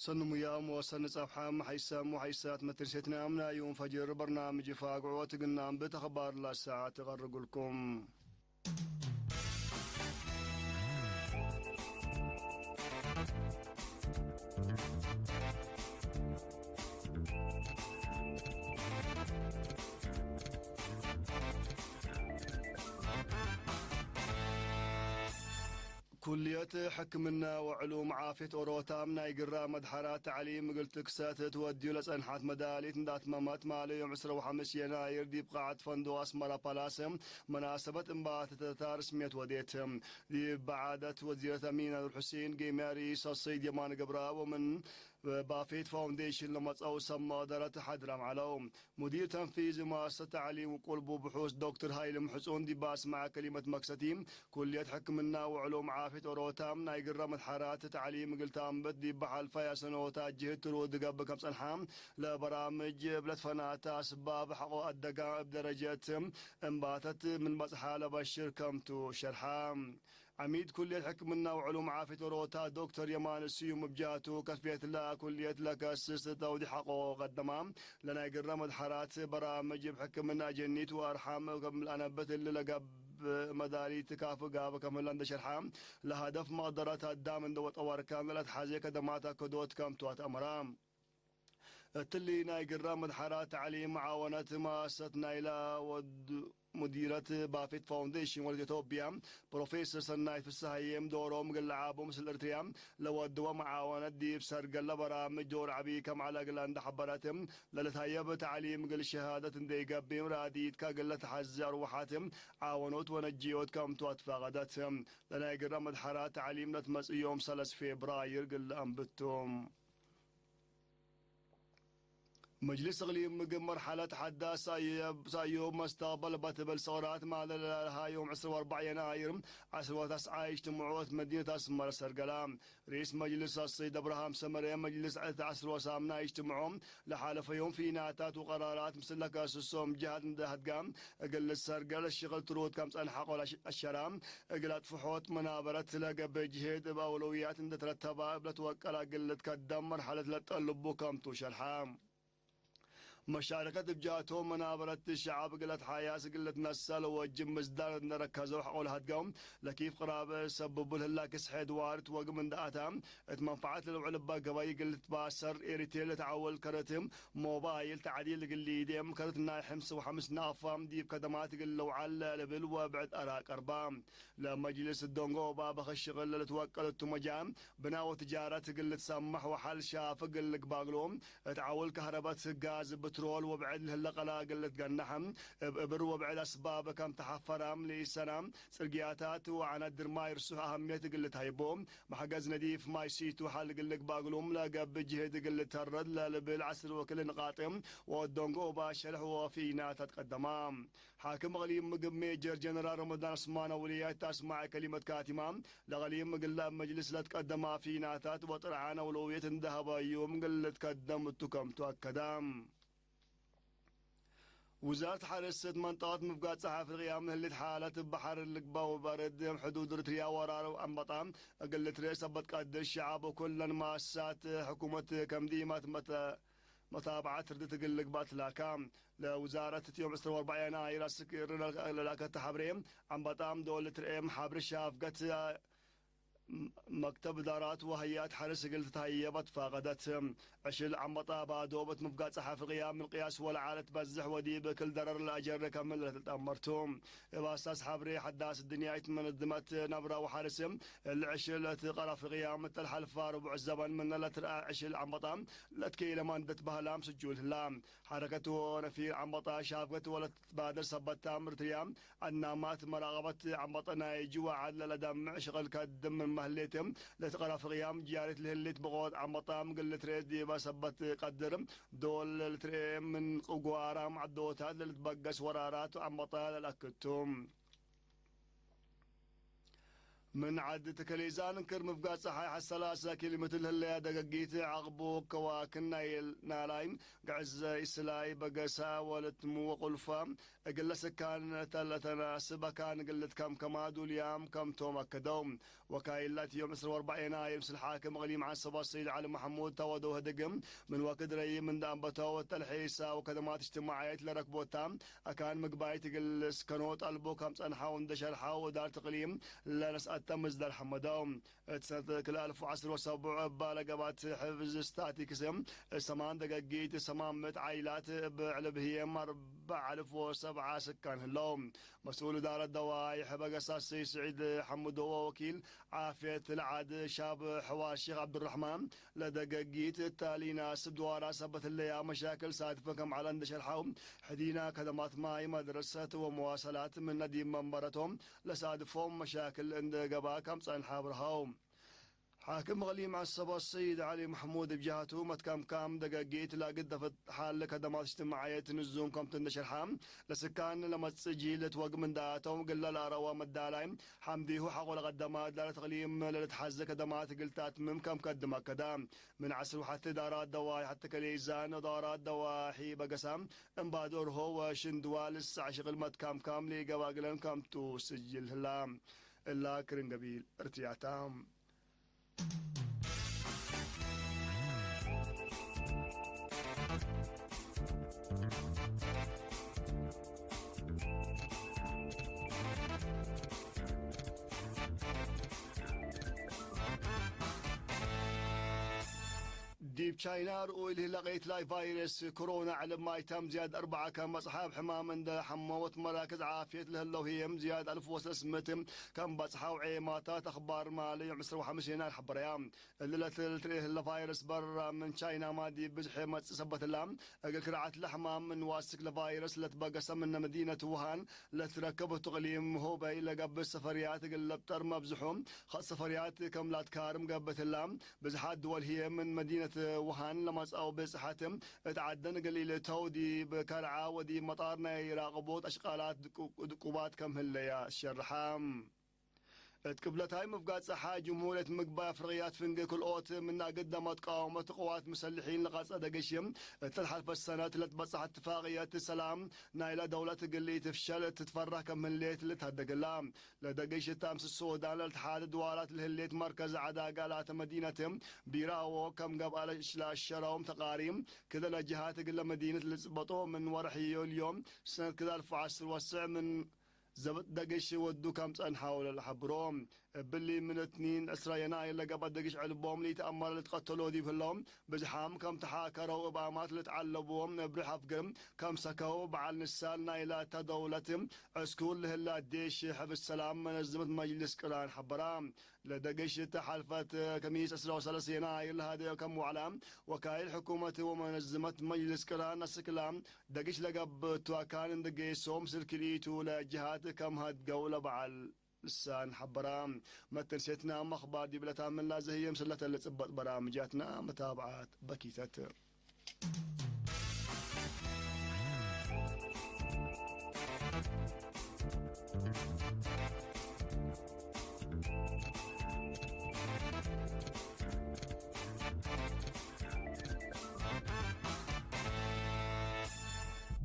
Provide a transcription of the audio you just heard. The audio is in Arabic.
صنم يام وصن صفحام حيسام وحيسات مترستنا أمنا يوم فجر برنامج فاقع وتقنا بتخبار للساعة تغرق لكم. كلية حكمنا وعلوم عافية أوروتا من يقرا مدحرات تعليم قلت كسات تودي لسنحات مداليت ندات ممات مالي يوم 15 يناير دي بقاعة فندق أسمرا بلاسم مناسبة انبات تتارس ميت وديت دي بعادة وزيرة أمينة الحسين قيماري صصيد يمان قبرا ومن بافيت فاونديشن لما تصو سما درت حدرم علوم مدير تنفيذي مؤسسة تعليم وقلب وبحوث دكتور هايل محسون دي باس مع كلمة مقصتيم كلية حكمنا وعلوم عافية أوروتام نايقر مدحرات تعليم قلتام بدي بحال فيا سنوتا جهت رود قبل كم سنحام لبرامج بلد فنات أسباب حقوق الدقاء بدرجة انباتت من بصحالة بشر كمتو شرحام عميد كلية حكمنا وعلوم عافية أوروتا دكتور يمان السيوم بجاتو كثفية الله كلية لك أسست تودي حقوق الدمام لنا يقر مدحرات برامج بحكمنا جنيت وأرحام قبل أنا بتل لقب مداري تكافؤ بكمل عند شرحام لهدف مقدرات الدام دوت أوار كاملة حاجة كدماتها كدوت كام توات أمرام تلي نايقر مدحرات تعليم معاونة مؤسستنا إلى مديرة بافيت فاونديشن ولد إثيوبيا بروفيسور سناي في السهيم دورهم قل لعابهم مثل الارتيام لو الدوا معاونة دي بسر قل برامج دور عبي كم على قل عند حبراتهم للتهيب تعليم قل شهادة دي قبيم راديت كقل تحزي أروحاتهم عاونوت ونجيوت كم تواتفاقدتهم لنا يقرر مدحرات تعليم نتمس يوم 3 فبراير قل أنبتهم مجلس اقليم مرحلة حدا سايوم مستقبل بتبل صورات مع يوم 14 يناير 19 اجتماعات مدينة اسمر سرقلام رئيس مجلس السيد ابراهام سمري مجلس 10 وسامنا يجتمعون لحالة في يوم في ناتات وقرارات مسلك اسسهم جهات ندهت قام قل السرقل الشغل ترود كم انحق ولا الشرام قلت فحوت منابرة تلقى بجهد باولويات ترتبها بلتوكل قلت كدم مرحلة لتقلبو كم توشرحام مشاركة بجاتهم منابرة الشعب قلت حياس قلت نسل وجم مزدار نركزوا حقول هدقهم لكيف قرابة سببوا لها كسحيد وارد وقم من دقاتهم منفعات للعلبة قباي قلت باسر إيريتيل تعول كرتهم موبايل تعديل قل ديم كرتنا حمس وحمس نافام ديب كدمات قل وعلى لبل وبعد أراك أربام لمجلس الدونغو بابا الشغل اللي توكلت مجام بناو تجارة قلت سمح وحل شاف قلك باقلوم تعول كهرباء غاز بترول وبعد هالقلا قلت قنحم ابر وبعد اسباب كم تحفرام لسنام سرقياتات وعن الدرما يرسو اهميه قلت هيبوم محجز نديف ما يسيتو حل قلك باقلوم لا قب جهد قلت هرد لا بالعسر وكل نقاطم والدونغو باشرح وفينا تتقدمام حاكم غليم مقم ميجر جنرال رمضان اسمان وليات تسمع كلمه كاتمام لغليم مقلا مجلس لا تقدم فينا تات وطرعان اولويه ذهب يوم قلت قدمتكم تؤكدام وزارة حرست منطقة مفقات صحافة الغيام اللي حالة بحر اللقبة وبرد حدود رتريا ورار وأنبطام أقل تريس أبط قد الشعب وكل مؤسسات حكومة كم ديمات متابعة ردت اللقبات لاكام لوزارة يوم 24 يناير السكر للاكة تحبريم أنبطام دولة رئيم حبر الشافقة مكتب دارات وهيات حرس قلت تهيبت فاقدت عشل عمطا بادوبت مفقات صحافي غيام من القياس والعالة تبزح ودي بكل درر الأجر كمل تأمرتهم باساس حبري حداس الدنيا يتمنظمت نبرة وحارسم العشل تقرا في غيام الحلفة ربع الزمن من لا ترى عشل عمطا لا تكيل ماندت بهلام سجول هلام حركته نفير عمطا شافقت ولا تبادر صبت تامر تيام النامات مراقبة عمطنا يجي وعد لدم شغل كدم مهلتهم لتقرا في غيام جارت لهلت بغود عمطام قلت ريدي بسبت قدرم دول تريم من قوارام عدوتات اللي تبقس ورارات وعمطال الاكتوم من عد تكليزان كرم فقات صحاي حسلاسة كلمة الهلا دقيت عقبو كواكنا نالايم قعز إسلاي بقسا ولتمو وقلفا قل سكان تلتنا سبا كان قلت كم كمادو اليام كم توما كدوم وكايلات يوم 40 يناير مس الحاكم غلي مع الصبا السيد علي محمود تودوه دقم من وقت ري من دامبتو والتلحيسة وكدمات اجتماعيات لركبوتام أكان مقبايت قل سكنوت ألبو كم صنحاو اندشرحاو ودار تقليم لنسأل تمز در حمداوم سنة كل 1017 بالقبات حفظ ستاتي كسم سمان دقيقيت سمان عائلات بعلبهيم 4007 سكان هلوم مسؤول دار الدواء حبق أساسي سعيد حمود وكيل عافية العاد شاب حواشي عبد الرحمن لدقيقيت التالي ناس دوارا سبت اللي مشاكل صادفة كم على اندشرحاوم حدينا خدمات ماي مدرسة ومواصلات من نديم منبرتهم لصادفهم مشاكل عند قبا كم صان حابرهاوم حاكم غلي مع الصبا السيد علي محمود بجهته متكام كام دقاقيت لا قد في حال خدمات اجتماعية نزوم كم تندشر حام لسكان لما تسجيل توق من داتهم قل لا روا مدالايم حمديه حقول قدمات لا تغليم لا تحز خدمات قلتات ممكن قدما كدام من عسل حتى دارات دواحي حتى كليزان دارات دواحي بقسام انبادور هو شندوال الساعة شغل متكام كام لي قواقلن كم تسجل هلام إلا كرن قبيل ارتياتام ديب تشاينا رؤي لقيت لاي فيروس كورونا على ما يتم زياد 4 كم أصحاب حمام من حموت مراكز عافية لهاللوهيم زياد 1600 كم بصحاو عيماتات أخبار مالي عمسر وحمسين الحبريام اللي تلتريه الفيروس برا من تشاينا ما دي بزحي ما تسبت اللام كرعت الحمام من واسك الفيروس اللي تبقى من مدينة ووهان لتركبه تقليم هو بي لقب السفريات قلبتر مبزحوم خاص سفريات كم لا تكارم قبت اللام بزحات دول هي من مدينة وهان لما أو بصحتهم تعدن قليل تودي بكرعة ودي مطارنا يراقبوت أشغالات دقوبات كم هالليا الشرحام تقبلت هاي مفقات صحة جمهورية مقبا فرغيات فنق كل أوت منا قدمت قاومة قوات مسلحين لقاصة دقشيم تلحل السنة تلتبصح اتفاقيات السلام نايلة دولة قلي تفشل تتفرح كم من ليت لتهدق اللام لدقش تامس السودان للاتحاد دوارات الهليت مركز عداقالات مدينة بيراو كم قبل الشراوم تقاريم كذا لجهات قل مدينة لسبطو من ورحيو اليوم سنة كذا 1009 من زبط دقش ودو كم حول الحبروم باللي من 2 أسرى يناير لقبل دقش علبوم لي تأمل لتقتلوا دي بهلوم بزحام كم تحاكروا وبامات لتعلبوهم برحف قرم كم سكوا بعل نسال نايلات دولتهم عسكول لهلا ديش حب السلام منظمة مجلس كلان حبرام لدقش تحالفت كميس أسرى وثلاث يناير لهذا كم وعلام وكايل حكومة ومنظمة مجلس كلان السكلام دقش لقب تواكان دقيسوم سلكليتو لجهات كم هاد قولة بعل لسان حبرام ما تنسيتنا مخبار دي بلتان من لازهية مسلة اللي تبط برامجاتنا متابعات بكيثة